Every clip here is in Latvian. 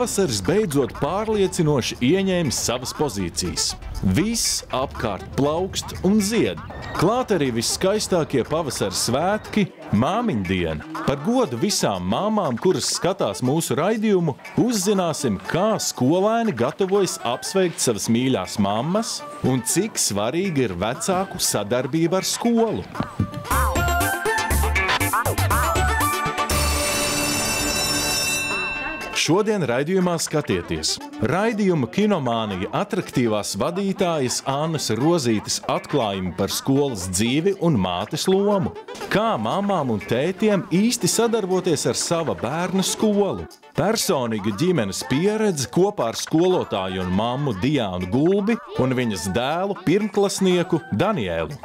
Pavasaris beidzot pārliecinoši ieņēmis savas pozīcijas. Viss apkārt plaukst un zied. Klāt arī visskaistākie pavasara svētki – māmiņdiena. Par godu visām māmām, kuras skatās mūsu raidījumu, uzzināsim, kā skolēni gatavojas apsveikt savas mīļās mammas un cik svarīga ir vecāku sadarbība ar skolu. Šodien raidījumā skatieties. Raidījuma Kinomānija atraktīvās vadītājas Annas Rozītes atklājumi par skolas dzīvi un mātes lomu. Kā mamām un tētiem īsti sadarboties ar sava bērna skolu. Personīga ģimenes pieredze kopā ar skolotāju un mammu Diānu Gulbi un viņas dēlu pirmklasnieku Danielu.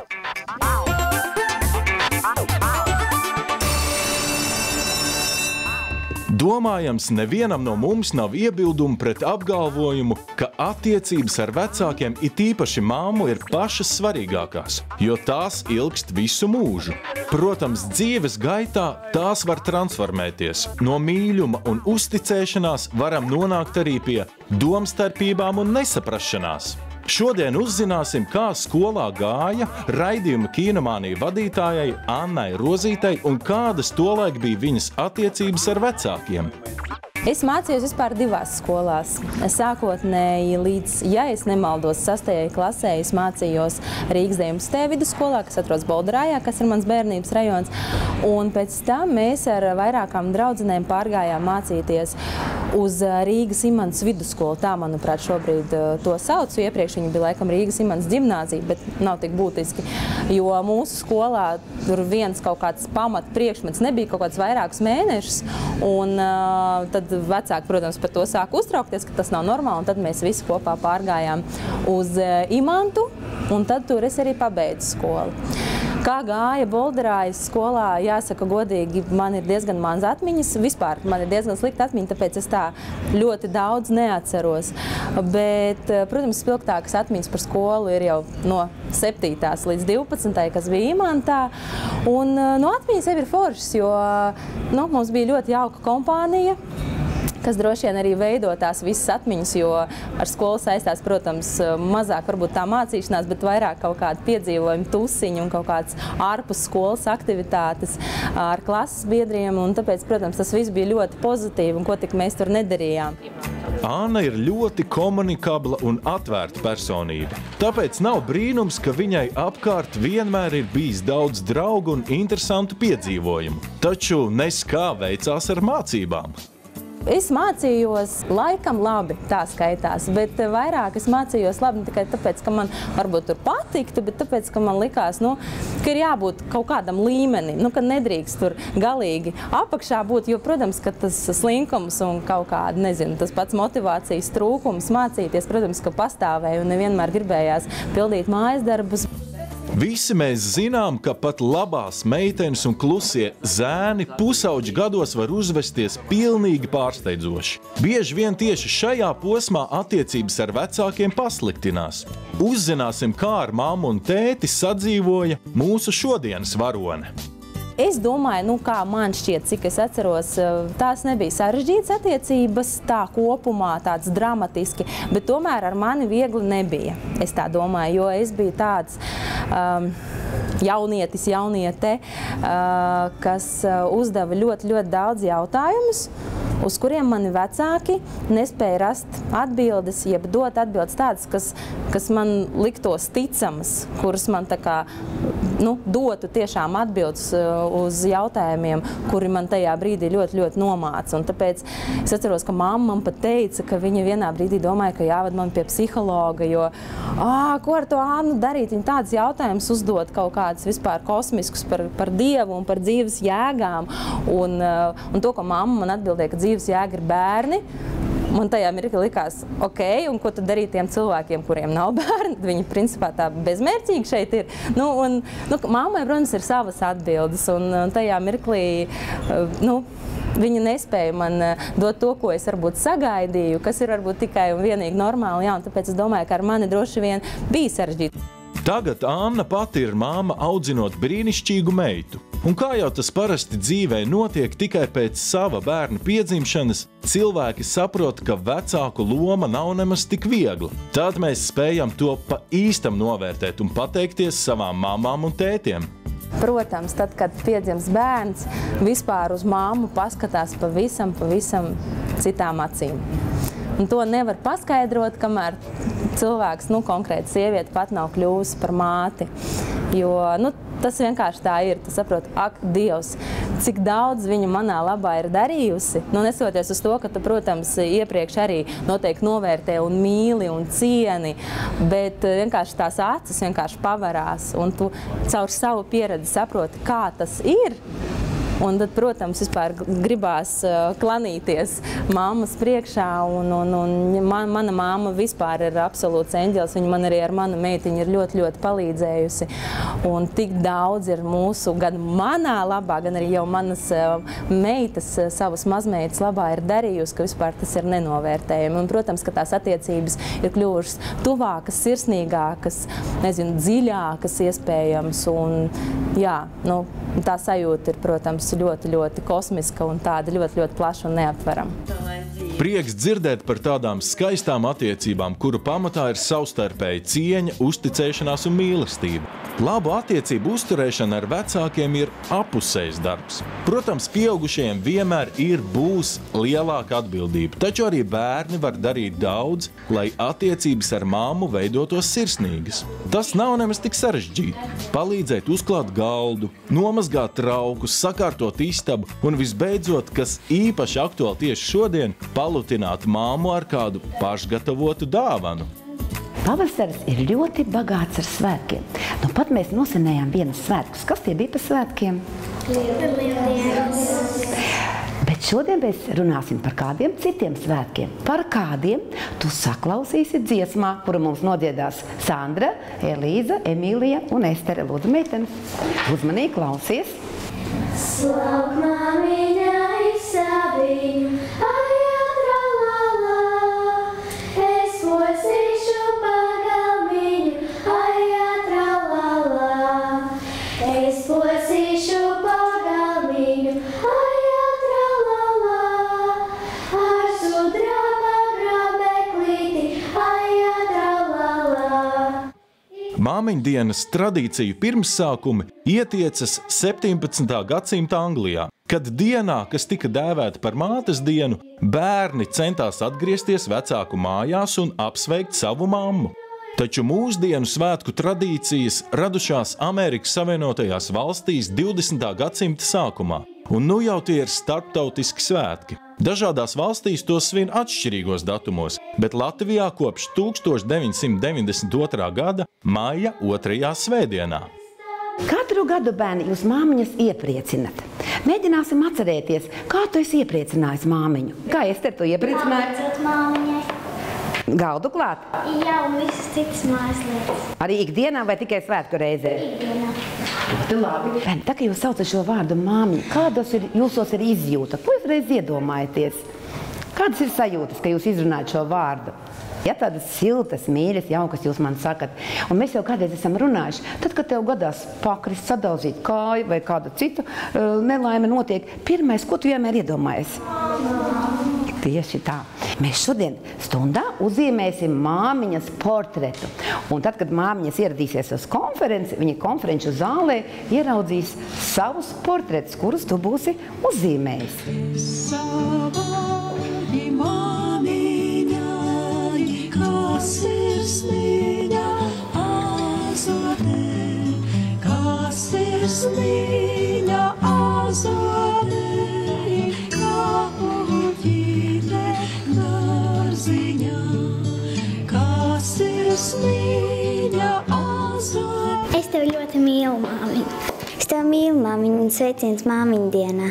Domājams, nevienam no mums nav iebildumu pret apgalvojumu, ka attiecības ar vecākiem, it īpaši mammu, ir pašas svarīgākās, jo tās ilgst visu mūžu. Protams, dzīves gaitā tās var transformēties. No mīļuma un uzticēšanās varam nonākt arī pie domstarpībām un nesaprašanās. Šodien uzzināsim, kā skolā gāja raidījuma Kinomānija vadītājai Annai Rozītei un kādas tolaik bija viņas attiecības ar vecākiem. Es mācījos vispār divās skolās. Sākotnēji līdz, ja es nemaldos, 6. klasē es mācījos Rīgas 19. vidusskolā, kas atrodas Bolderājā, kas ir mans bērnības rajons. Un pēc tam mēs ar vairākām draudzenēm pārgājām mācīties uz Rīgas Imantas vidusskolu. Tā, manuprāt, šobrīd to saucu. Iepriekš viņa bija laikam Rīgas Imantas ģimnāzija, bet nav tik būtiski. Jo mūsu skolā tur viens kaut kāds pamat priekšmets nebija kaut kāds vairākus mēnešus. Un tad vecāki, protams, par to sāk uztraukties, ka tas nav normāli. Un tad mēs visi kopā pārgājām uz Imantu. Un tad tur es arī pabeidzu skolu. Kā gāja Bolderājas skolā, jāsaka godīgi, man ir diezgan maz atmiņas. Vispār man ir diezgan slikta atmiņa, tāpēc es tā ļoti daudz neatceros. Bet, protams, spilgtākas atmiņas par skolu ir jau no 7. līdz 12. kas bija Imantā. Un no atmiņas jau ir foršas, jo mums bija ļoti jauka kompānija, kas droši vien arī veido tās visas atmiņas, jo ar skolu saistās, protams, mazāk varbūt tā mācīšanās, bet vairāk kaut kādi piedzīvojumi, tusiņi un kaut kāds ārpus skolas aktivitātes ar klases biedriem, un tāpēc, protams, tas viss bija ļoti pozitīvi, un ko tik mēs tur nedarījām. Anna ir ļoti komunikabla un atvērta personība. Tāpēc nav brīnums, ka viņai apkārt vienmēr ir bijis daudz draugu un interesantu piedzīvojumu. Taču nes kā veicās ar mācībām. Es mācījos laikam labi, tā skaitās, bet vairāk es mācījos labi ne tikai tāpēc, ka man varbūt tur patiktu, bet tāpēc, ka man likās, ka ir jābūt kaut kādam līmenim, ka nedrīkst tur galīgi apakšā būt, jo, protams, ka tas slinkums un kaut kāda, nezinu, tas pats motivācijas trūkums mācīties, protams, ka pastāvēja un nevienmēr gribējās pildīt mājas darbus. Visi mēs zinām, ka pat labās meitenes un klusie zēni pusauģi gados var uzvesties pilnīgi pārsteidzoši. Bieži vien tieši šajā posmā attiecības ar vecākiem pasliktinās. Uzzināsim, kā ar mammu un tēti sadzīvoja mūsu šodienas varone. Es domāju, kā man šķiet, cik es atceros, tās nebija sarežģītas attiecības, tā kopumā tāds dramatiski, bet tomēr ar mani viegli nebija. Es tā domāju, jo es biju tāds jaunietis, jauniete, kas uzdeva ļoti, ļoti daudz jautājumus, uz kuriem mani vecāki nespēja rast atbildes, jeb dot atbildes tādas, kas man liktos ticamas, kuras man tā kā dotu tiešām atbildes uz jautājumiem, kuri man tajā brīdī ļoti, ļoti nomāca. Un tāpēc es atceros, ka mamma man pat teica, ka viņa vienā brīdī domāja, ka jāved man pie psihologa, jo, ko ar to Annu darīt? Viņa tāds jautājums uzdot kaut kādus vispār kosmiskus par Dievu un par dzīves jēgām. Un to, ko mamma man atbildēja, ka dzīves jēga ir bērni, man tajā mirklī likās, ok, un ko tad darīt tiem cilvēkiem, kuriem nav bērni? Viņi principā tā bezmērķīgi šeit ir. Mammai, protams, ir savas atbildes, un tajā mirklī, viņa nespēja man dot to, ko es varbūt sagaidīju, kas ir varbūt tikai un vienīgi normāli, un tāpēc es domāju, ka ar mani droši vien bija sarežģīti. Tagad Anna pati ir māma audzinot brīnišķīgu meitu. Un kā jau tas parasti dzīvē notiek tikai pēc sava bērna piedzimšanas, cilvēki saprot, ka vecāku loma nav nemaz tik viegla. Tad mēs spējam to pa īstam novērtēt un pateikties savām mamām un tētiem. Protams, tad, kad piedzimst bērns, vispār uz māmu paskatās pavisam citām acīm. Un to nevar paskaidrot, kamēr cilvēks, konkrēti sieviete pat nav kļuvusi par māti. Jo, tas vienkārši tā ir. Tu saproti, ak, Dievs, cik daudz viņa manā labā ir darījusi. Nesoties uz to, ka tu, protams, iepriekš arī noteikti novērtē un mīli un cieni, bet vienkārši tās acis vienkārši pavarās, un tu caur savu pieredzi saproti, kā tas ir. Un tad, protams, vispār gribās klanīties mammas priekšā, un mana mamma vispār ir absolūts eņģelis. Viņa man arī ar manu meitiņu ir ļoti palīdzējusi. Un tik daudz ir mūsu, gan manā labā, gan arī jau manas meitas, savas mazmeitas labā ir darījusi, ka vispār tas ir nenovērtējami. Un, protams, ka tās attiecības ir kļuvušas tuvākas, sirsnīgākas, dziļākas iespējams. Un, jā, tā sajūta ir, protams, ļoti kosmiska un tāda ļoti plaša un neaptverama. Prieks dzirdēt par tādām skaistām attiecībām, kuru pamatā ir savstarpēja cieņa, uzticēšanās un mīlestība. Labu attiecību uzturēšana ar vecākiem ir apusējs darbs. Protams, pieaugušajiem vienmēr būs lielāka atbildība, taču arī bērni var darīt daudz, lai attiecības ar mammu veidotos sirsnīgas. Tas nav nemaz tik sarežģīti. Palīdzēt uzklāt galdu, nomazgāt traukus, sakārtot istabu un visbeidzot, kas īpaši aktuāli tieši šodien, palutināt mammu ar kādu pašgatavotu dāvanu. Pavasaris ir ļoti bagāts ar svētkiem. Pat mēs nosinējām vienas svētkus. Kas tie bija par svētkiem? Lieldienas. Bet šodien mēs runāsim par kādiem citiem svētkiem. Par kādiem tu saklausīsi dziesmā, kuru mums nodziedās Sandra, Elīza, Emīlija un Estere. Lūdzu, meitenes, uzmanīgi klausies. Slauk māmiņa Isabiņu, ajā tralalā, es posīšu pagalmiņu, ajā tralalā, es posīšu pagalmiņu, ajā tralalā, ar sudraba grabeklīti, ajā tralalā. Māmiņdienas tradīciju pirmsākumi ietiecas 17. gadsimta Anglijā, kad dienā, kas tika dēvēta par mātes dienu, bērni centās atgriezties vecāku mājās un apsveikt savu mammu. Taču mūsdienu svētku tradīcijas radušās Amerikas Savienotajās valstīs 20. gadsimta sākumā, un jau tie ir starptautiski svētki. Dažādās valstīs tos svin atšķirīgos datumos, bet Latvijā kopš 1992. gada maija 2. svētdienā. Katru gadu, bērni, jūs māmiņas iepriecinat. Mēģināsim atcerēties, kā tu esi iepriecinājis māmiņu. Kā Ester to iepriecināji? Palīdzot māmiņai. Galdu klāt? Jā, un visas citas mājas lietas. Arī ikdienā vai tikai svētku reizē? Ikdienā. Labi. Bērni, tā kā jūs saucat šo vārdu māmiņu, kādos jūsos ir izjūta? Ko jūs reiz iedomājaties? Kādas ir sajūtas, ka jūs izrunājat šo vārdu? Ja tādas siltas, mīļas, jaukas jūs man sakat. Un mēs jau kādreiz esam runājuši, tad, kad tev gadās pakrist, sadauzīt kāju vai kādu citu nelaime notiek, pirmais, ko tu vienmēr iedomājies? Tieši tā. Mēs šodien stundā uzzīmēsim māmiņas portretu. Un tad, kad māmiņas ieradīsies uz konferenci, viņa konferenču zālē ieraudzīs savus portretus, kurus tu būsi uzzīmējis. Sirsniņa azotē, kā sirsniņa azotē, kā puķīte dārziņā, kā sirsniņa azotē. Es tevi ļoti mīlu, māmiņa. Es tevi mīlu, māmiņa, un sveiciens māmiņu dienā.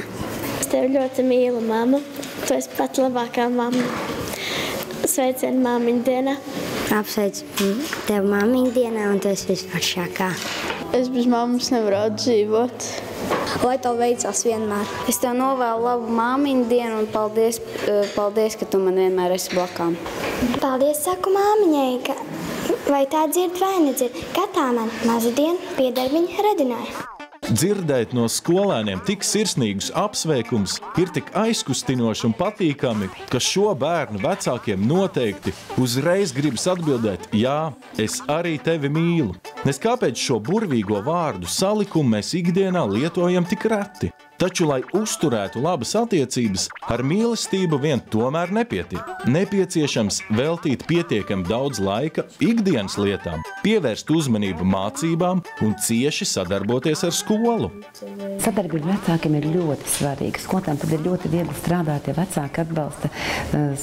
Es tevi ļoti mīlu, mamma. Tu esi pat labākā mamma. Sveicienu māmiņu dienā. Apsveicu tevi māmiņu dienā, un tu esi visforšākā. Es bez mammas nevaru dzīvot. Lai tev veicās vienmēr. Es tev novēlu labu māmiņu dienu un paldies, ka tu man vienmēr esi blakām. Paldies, saku māmiņai, ka Vai tā dzird vai nedzird? Kā tā man mazadien piedarbiņa redināja. Dzirdēt no skolēniem tik sirsnīgus apsveikums ir tik aizkustinoši un patīkami, ka šo bērnu vecākiem noteikti uzreiz gribas atbildēt: jā, es arī tevi mīlu. Nes kāpēc šo burvīgo vārdu salikumu mēs ikdienā lietojam tik reti? Taču, lai uzturētu labas attiecības, ar mīlestību vien tomēr nepietiek. Nepieciešams veltīt pietiekami daudz laika ikdienas lietām, pievērst uzmanību mācībām un cieši sadarboties ar skolu. Sadarbība vecākiem ir ļoti svarīga. Skolotājiem tad ir ļoti viegli strādāt, ja vecāki atbalsta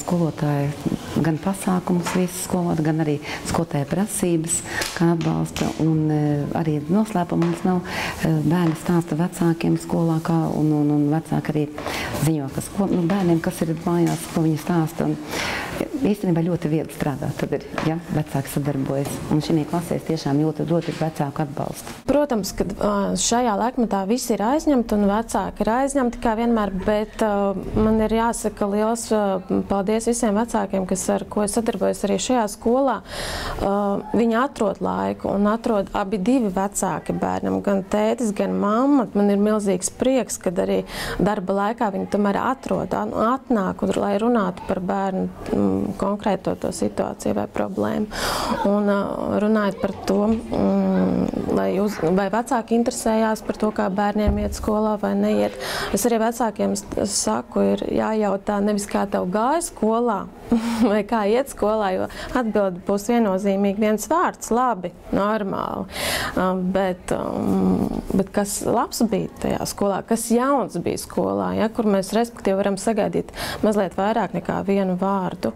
skolotāju gan pasākumus visu skolot, gan arī skolotāju prasības, kā atbalsta. Un arī noslēpuma mums nav. Bērni stāsta vecākiem skolā, kā un vecāki arī ziņo, ka bērniem, kas ir mājās, ko viņi stāsta. Un īstenībā ļoti viegli strādāt, tad ir, ja vecāki sadarbojas. Un šī klasēs tiešām ļoti vecāku atbalstu. Protams, ka šajā laikmetā visi ir aizņemti un vecāki ir aizņemti kā vienmēr, bet man ir jāsaka liels paldies visiem vecākiem, ar ko es sadarbojos arī šajā skolā. Viņi atrod laiku un atrod abi divi vecāki bērnam, gan tētis, gan mamma. Man ir milzīgs prieks, kad arī darba laikā viņi tomēr atrod, atnāk, lai runātu par bērnu konkrēto to situāciju vai problēmu. Un runājot par to, vai vecāki interesējās par to, kā bērniem iet skolā vai neiet. Es arī vecākiem saku, ir jājautā nevis kā tev gāja skolā, vai kā iet skolā, jo atbildi būs viennozīmīgi viens vārds, labi, normāli. Bet kas labs bija tajā skolā, kas jauns bija skolā, ja, kur mēs respektīvi varam sagaidīt mazliet vairāk nekā vienu vārdu.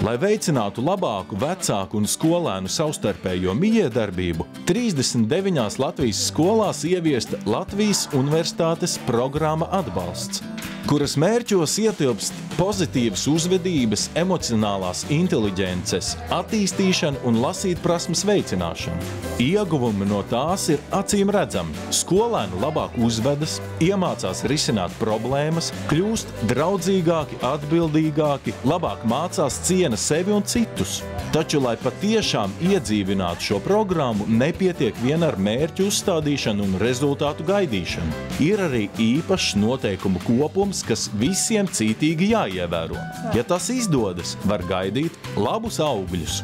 Lai veicinātu labāku vecāku un skolēnu savstarpējo mijiedarbību, 39 Latvijas skolās ieviesta Latvijas Universitātes programma Atbalsts, kuras mērķos ietilpst pozitīvas uzvedības, emocionālās inteliģences, attīstīšana un lasīt prasmes veicināšana. Ieguvumi no tās ir acīm redzami. Skolēni labāk uzvedas, iemācās risināt problēmas, kļūst draudzīgāki, atbildīgāki, labāk mācās ciena sevi un citus. Taču, lai patiešām iedzīvinātu šo programmu, nepietiek vien ar mērķu uzstādīšanu un rezultātu gaidīšanu. Ir arī īpašs noteikumu kopums, kas visiem cītīgi jāievēro. Ja tas izdodas, var gaidīt labus augļus.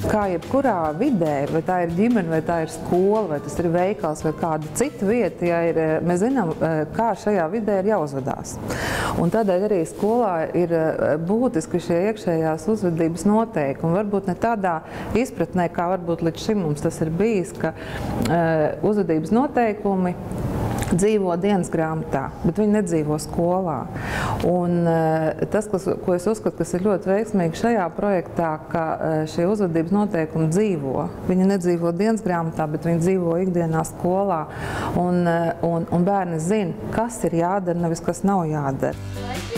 Kā jebkurā vidē, vai tā ir ģimene, vai tā ir skola, vai tas ir veikals, vai kāda cita vieta, mēs zinām, kā šajā vidē ir jāuzvedās. Un tādēļ arī skolā ir būtiski šie iekšējās uzvedības noteikumi. Varbūt ne tādā izpratnē, kā varbūt līdz šim mums tas ir bijis, ka uzvedības noteikumi dzīvo dienas grāmatā, bet viņi nedzīvo skolā. Un tas, ko es uzskatu, kas ir ļoti veiksmīgi šajā projektā, ka šie uzvedības noteikumi dzīvo. Viņi nedzīvo dienas grāmatā, bet viņi dzīvo ikdienā skolā. Un bērni zina, kas ir jādara, nevis kas nav jādara.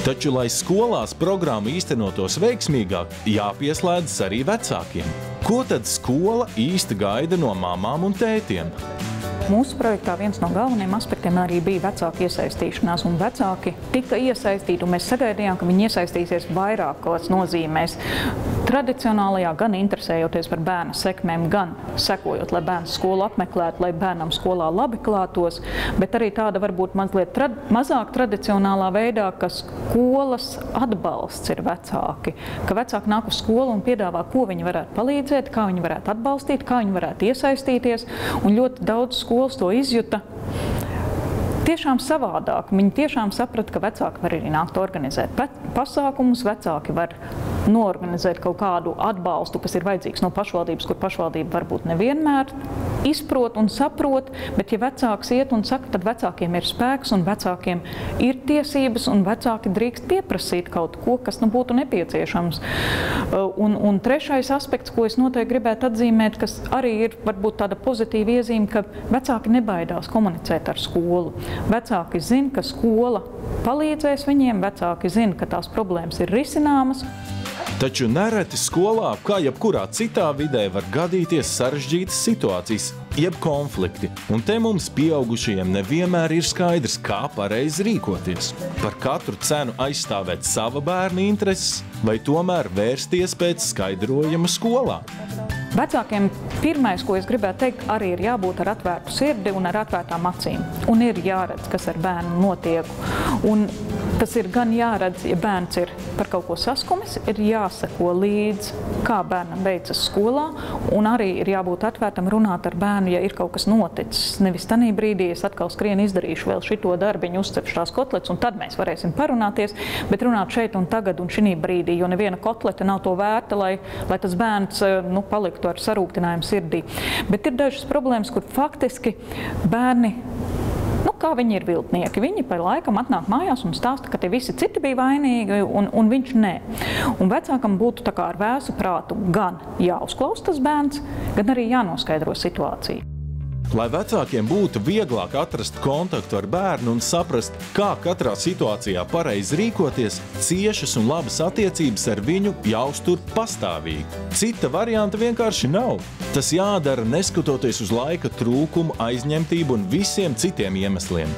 Taču, lai skolās programma īstenotos veiksmīgāk, jāpieslēdzas arī vecākiem. Ko tad skola īsti gaida no mamām un tētiem? Mūsu projektā viens no galvenajiem aspektiem arī bija vecāku iesaistīšanās, un vecāki tika iesaistīti, un mēs sagaidījām, ka viņi iesaistīsies vairākos nozīmēs. Tradicionālajā gan interesējoties par bērna sekmēm, gan sekojot, lai bērns skolu apmeklētu, lai bērnam skolā labi klātos, bet arī tāda varbūt mazliet mazāk tradicionālā veidā, ka skolas atbalsts ir vecāki, ka vecāki nāk uz skolu un piedāvā, ko viņi varētu palīdzēt, kā viņi varētu atbalstīt, kā viņi varētu iesaistīties, un ļoti daudz skolas to izjuta tiešām savādāk. Viņi tiešām saprata, ka vecāki var arī nākt organizēt pasākumus, vecāki var noorganizēt kaut kādu atbalstu, kas ir vajadzīgs no pašvaldības, kur pašvaldība varbūt nevienmēr izprot un saprot, bet ja vecāks iet un saka, tad vecākiem ir spēks un vecākiem ir tiesības un vecāki drīkst pieprasīt kaut ko, kas būtu nepieciešams. Un trešais aspekts, ko es noteikti gribētu atzīmēt, kas arī ir varbūt tāda pozitīva iezīme, ka vecāki nebaidās komunicēt ar skolu. Vecāki zina, ka skola palīdzēs viņiem, vecāki zina, ka tās problēmas ir risināmas. Taču nereti skolā, kā jebkurā citā vidē, var gadīties sarežģītas situācijas, jeb konflikti. Un te mums pieaugušajiem nevienmēr ir skaidrs, kā pareizi rīkoties. Par katru cenu aizstāvēt sava bērna intereses vai tomēr vērsties pēc skaidrojuma skolā. Vecākiem pirmais, ko es gribētu teikt, arī ir jābūt ar atvērtu sirdi un ar atvērtām acīm. Un ir jāredz, kas ar bērnu notiek. Un tas ir gan jāredz, ja bērns ir par kaut ko saskumis, ir jāseko līdz, kā bērnam beidzas skolā, un arī ir jābūt atvērtam runāt ar bērnu, ja ir kaut kas noticis. Nevis tanī brīdī es atkal skrienu izdarīšu vēl šito darbiņu, uzcepšu tās kotlets, un tad mēs varēsim parunāties, bet runāt šeit un tagad un šī brīdī, jo neviena kotlete nav to vērta, lai tas bērns paliktu ar sarūktinājumu sirdī. Bet ir dažas problēmas, kur faktiski bērni, kā viņi ir viltnieki. Viņi pa laikam atnāk mājās un stāsta, ka tie visi citi bija vainīgi, un viņš nē. Un vecākam būtu tā kā ar vēsu prātu gan jāuzklaus tas bērns, gan arī jānoskaidro situāciju. Lai vecākiem būtu vieglāk atrast kontaktu ar bērnu un saprast, kā katrā situācijā pareizi rīkoties, ciešas un labas attiecības ar viņu jāuztur pastāvīgi. Cita varianta vienkārši nav. Tas jādara neskatoties uz laika trūkumu, aizņemtību un visiem citiem iemesliem.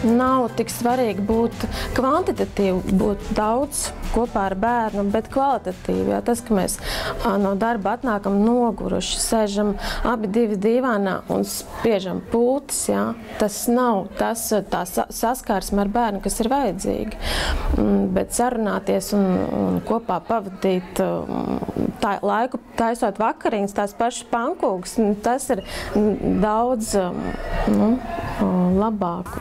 Nav tik svarīgi būt kvantitatīvi, būt daudz kopā ar bērnu, bet kvalitatīvi. Jā, tas, ka mēs no darba atnākam noguruši, sēžam abi divi divānā un spiežam pultis, jā, tas nav tā saskarsme ar bērnu, kas ir vajadzīgi. Bet sarunāties un kopā pavadīt laiku, taisot vakariņas, tās pašas pankūkas, tas ir daudz labāk.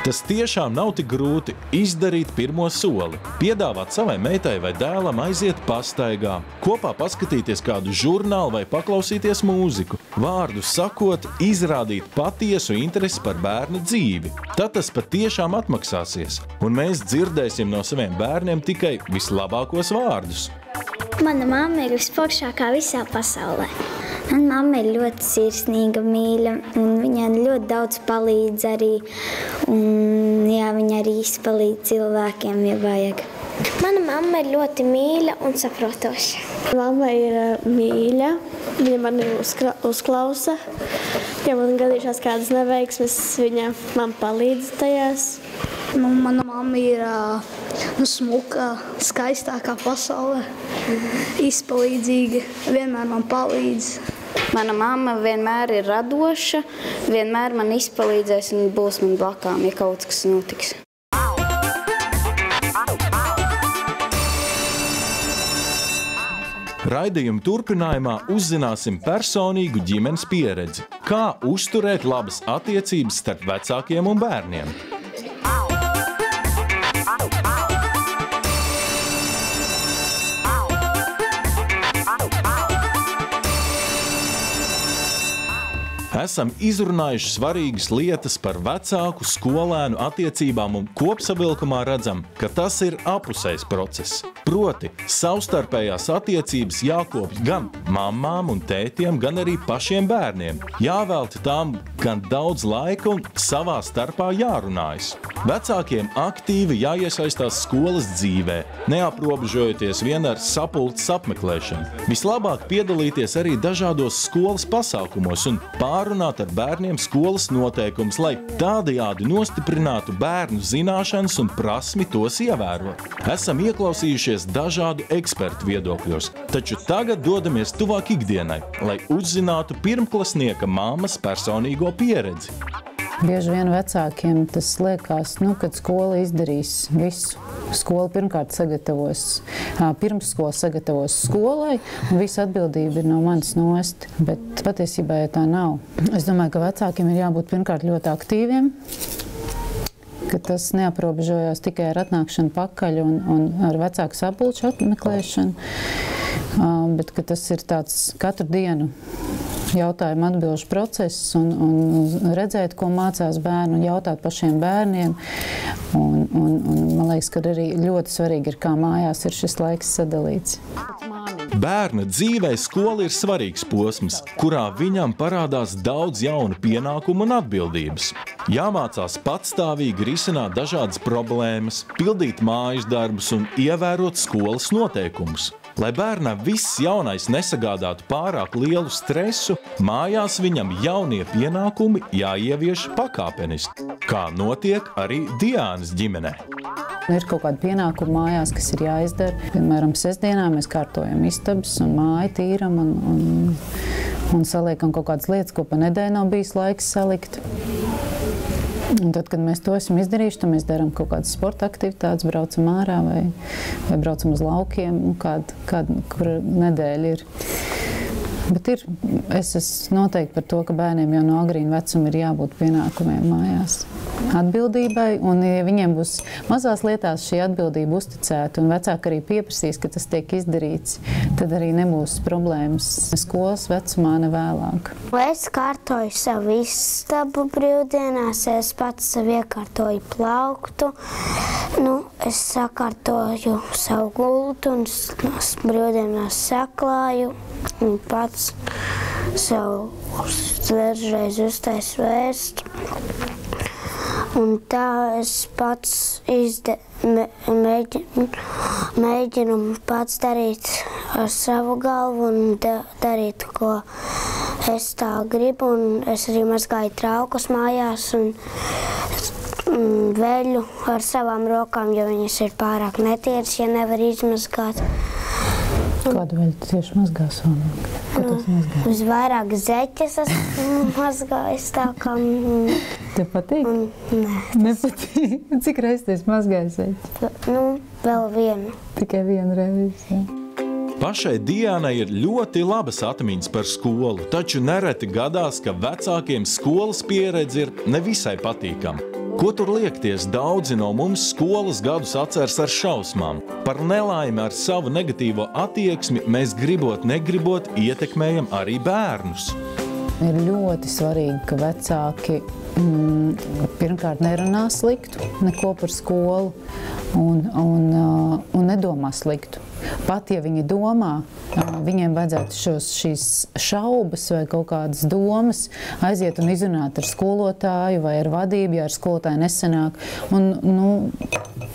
Tas tiešām nav tik grūti izdarīt pirmo soli, piedāvāt savai meitai vai dēlam aiziet pastaigā, kopā paskatīties kādu žurnālu vai paklausīties mūziku, vārdu sakot, izrādīt patiesu interesi par bērna dzīvi. Tad tas patiešām atmaksāsies, un mēs dzirdēsim no saviem bērniem tikai vislabākos vārdus. Mana mamma ir visforšākā visā pasaulē. Mana mamma ir ļoti sirsnīga, mīļa, un viņa ļoti daudz palīdz arī. Un, jā, viņa arī izpalīdz cilvēkiem, ja vajag. Mana mamma ir ļoti mīļa un saprotoša. Mamma ir mīļa, viņa mani uzklausa. Ja man gadījušās kādas neveiksmes, man palīdz tajās. Mana mamma ir smuka, skaistākā pasaulē, izpalīdzīga, vienmēr man palīdz. Mana mamma vienmēr ir radoša, vienmēr man izpalīdzēs un būs man blakām, ja kaut kas notiks. Raidījuma turpinājumā uzzināsim personīgu ģimenes pieredzi, kā uzturēt labas attiecības starp vecākiem un bērniem. Esam izrunājuši svarīgas lietas par vecāku, skolēnu attiecībām un kopsavilkumā redzam, ka tas ir apusējs process. Proti, savstarpējās attiecības jākopj gan mammām un tētiem, gan arī pašiem bērniem. Jāvelta tām gan daudz laika un savā starpā jārunājas. Vecākiem aktīvi jāiesaistās skolas dzīvē, neaprobežojoties vien ar sapulces apmeklēšanu. Vislabāk piedalīties arī dažādos skolas pasākumos un pārunāt ar bērniem skolas noteikumus, lai tādējādi nostiprinātu bērnu zināšanas un prasmi tos ievērot. Esam ieklausījušies dažādu ekspertu viedokļos, taču tagad dodamies tuvāk ikdienai, lai uzzinātu pirmklasnieka mammas personīgo pieredzi. Bieži vien vecākiem tas liekas, kad skola izdarīs visu. Skola pirmkārt pirmsskola sagatavos skolai, un visa atbildība ir no manis nost, bet patiesībā ja tā nav. Es domāju, ka vecākiem ir jābūt pirmkārt ļoti aktīviem, ka tas neaprobežojās tikai ar atnākšanu pakaļ un ar vecāku sapulču apmeklēšanu, bet ka tas ir tāds katru dienu jautājumu atbilžu process un redzēt, ko mācās bērni un jautāt pašiem bērniem. Un man liekas, ka arī ļoti svarīgi ir, kā mājās ir šis laiks sadalīts. Bērna dzīvē skola ir svarīgs posms, kurā viņam parādās daudz jaunu pienākumu un atbildības. Jāmācās patstāvīgi risināt dažādas problēmas, pildīt mājas darbus un ievērot skolas noteikumus. Lai bērnam viss jaunais nesagādātu pārāk lielu stresu, mājās viņam jaunie pienākumi jāievieš pakāpeniski, kā notiek arī Diānas ģimenē. Ir kaut kādi pienākumi mājās, kas ir jāizdara. Piemēram, sestdienā mēs kārtojam istabas un māju tīram un saliekam kaut kādas lietas, ko pa nedēļu nav bijis laiks salikt. Un tad, kad mēs to esam izdarījuši, tad mēs darām kaut kādas sporta aktivitātes, braucam ārā vai braucam uz laukiem, kur nedēļa ir. Bet es esmu noteikti par to, ka bērniem jau no agrīna vecuma ir jābūt pienākumiem mājās. Atbildībai, un ja viņiem būs mazās lietās šī atbildība uzticēta, un vecāki arī pieprasīs, ka tas tiek izdarīts, tad arī nebūs problēmas skolas vecumā, ne vēlāk. Es kārtoju savu istabu brīvdienās, es pats sev iekārtoju plauktu, es sakārtoju savu gultu un brīvdienās saklāju, un pats sev dažreiz uztaisu vēstu. Un tā es pats mēģinu pats darīt ar savu galvu un darīt, ko es tā gribu. Un es arī mazgāju traukus mājās un veļu ar savām rokām, jo viņas ir pārāk netīras, ja nevar izmazgāt. Kādu veļu tieši mazgā savām? Visvairāk zeķes esmu mazgājis tā kā... Tev patīk? Nē. Nepatīk? Cik reizes tu esi mazgājis zeķi? Vēl vienu. Tikai vienu reizi, jā. Pašai Diānai ir ļoti labas atmiņas par skolu, taču nereti gadās, ka vecākiem skolas pieredze ir nevisai patīkama. Ko tur liekties, daudzi no mums skolas gadus atceras ar šausmām. Par nelaimi ar savu negatīvo attieksmi mēs negribot ietekmējam arī bērnus. Ir ļoti svarīgi, ka vecāki pirmkārt nerunā sliktu neko par skolu un nedomā sliktu. Pat ja viņi domā, viņiem vajadzētu šīs šaubas vai kaut kādas domas aiziet un izrunāt ar skolotāju vai ar vadību, ja ar skolotāju nesanāk.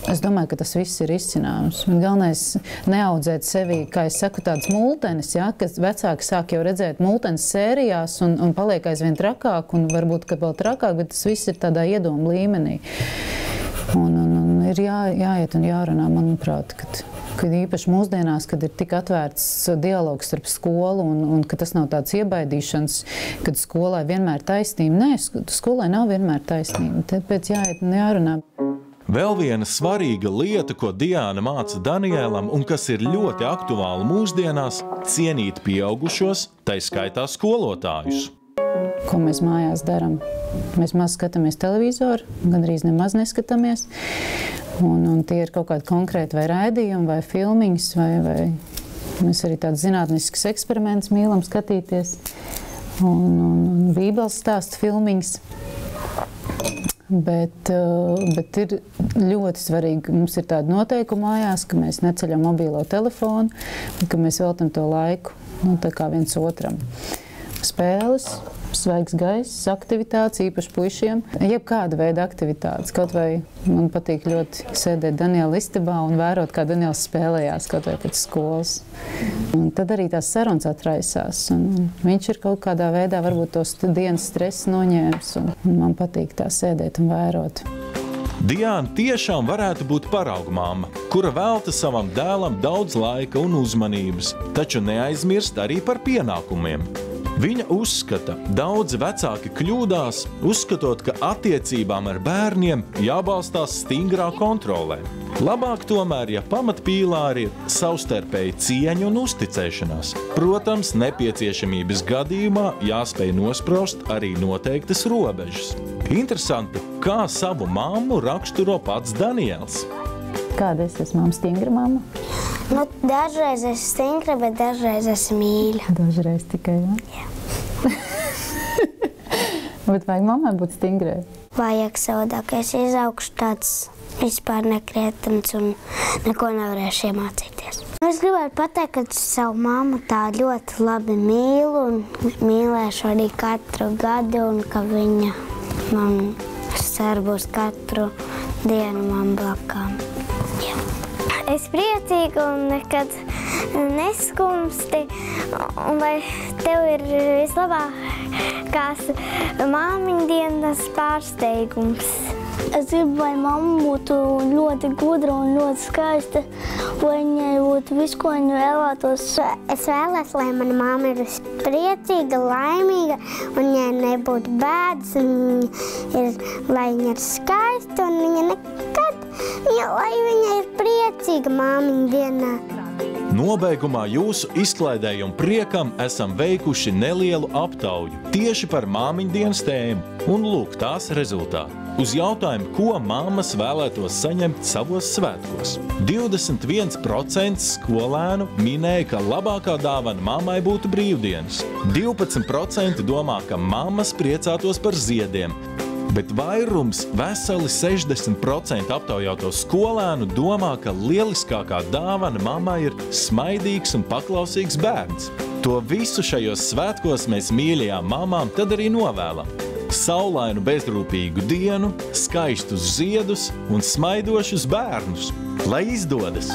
Es domāju, ka tas viss ir izcināms. Galvenais neaudzēt sevi, kā es saku, tādas multenes, ja, kas vecāki sāk jau redzēt multenes sērijās un paliek aizvien trakāk un varbūt, ka vēl trakāk, bet tas viss ir tādā iedomu līmenī. Un ir jāiet un jārunā, manuprāt, kad īpaši mūsdienās, kad ir tik atvērts dialogs starp skolu un ka tas nav tāds iebaidīšanas, kad skolai vienmēr taisnība. Nē, skolai nav vienmēr taisnība, tāpēc jāiet un jārunā. Vēl viena svarīga lieta, ko Diāna māca Daniēlam un kas ir ļoti aktuāla mūsdienās – cienīt pieaugušos, tai skaitā skolotājus. Ko mēs mājās darām? Mēs maz skatāmies televizoru, gandrīz nemaz neskatāmies. Un tie ir kaut kādi konkrēti vai raidījumi, vai filmiņas, vai mēs arī tādas zinātniskas eksperimentus mīlam skatīties. Un bībeles stāstu filmiņas. Bet ir ļoti svarīgi, mums ir tāda noteikuma mājās, ka mēs neceļam mobilo telefonu, bet ka mēs veltam to laiku, tā kā viens otram. Spēles, svaigs gaiss, aktivitātes, īpaši puišiem. Jebkāda veida aktivitātes. Kaut vai man patīk ļoti sēdēt Daniela istabā un vērot, kā Daniels spēlējās, kaut vai pēc skolas. Un tad arī tās sarunas atraisās. Un viņš ir kaut kādā veidā varbūt tos dienas stresa noņēmis. Un man patīk tā sēdēt un vērot. Diāna tiešām varētu būt paraugmāma, kura velta savam dēlam daudz laika un uzmanības, taču neaizmirst arī par pienākumiem. Viņa uzskata, daudzi vecāki kļūdās, uzskatot, ka attiecībām ar bērniem jābalstās stingrā kontrolē. Labāk tomēr, ja pamatpīlāri ir savstarpēji cieņa un uzticēšanās. Protams, nepieciešamības gadījumā jāspēj nospraust arī noteiktas robežas. Interesanti, kā savu mammu raksturo pats Daniels. Kāda es esmu stingra mamma? Dažreiz es stingra, bet dažreiz es mīļa. Dažreiz tikai, jā? Jā. Bet vajag mammai būt stingrai? Vajag savādāk, es izaugšu tāds vispār nekrietams un neko nevarēšu iemācīties. Es gribētu pateikt, ka savu mammu tā ļoti labi mīlu un mīlēšu arī katru gadu un ka viņa man būs katru dienu man blakām. Es priecīga un nekad neskumsti, un lai tev ir vislabākās māmiņdienas pārsteigums. Es gribu, lai mamma būtu ļoti gudra un ļoti skaista, lai viņai būtu visu, ko viņa vēlētos. Es vēlos, lai mana mamma ir priecīga, laimīga, un viņai nebūtu bēdas, lai viņa ir skaista, un viņa nekad, lai viņa ir priecīga māmiņa dienā. Nobeigumā jūsu izklaidēji un priekam esam veikuši nelielu aptauju tieši par māmiņdienas tēmu, un lūk tās rezultāti. Uz jautājumu, ko mammas vēlētos saņemt savos svētkos. 21% skolēnu minēja, ka labākā dāvana mammai būtu brīvdienas. 12% domā, ka mammas priecātos par ziediem. Bet vairums, veseli 60% aptaujāto skolēnu domā, ka lieliskākā dāvana mammai ir smaidīgs un paklausīgs bērns. To visu šajos svētkos mēs mīļajām mamām tad arī novēlam. Saulainu bezrūpīgu dienu, skaistus ziedus un smaidošus bērnus. Lai izdodas!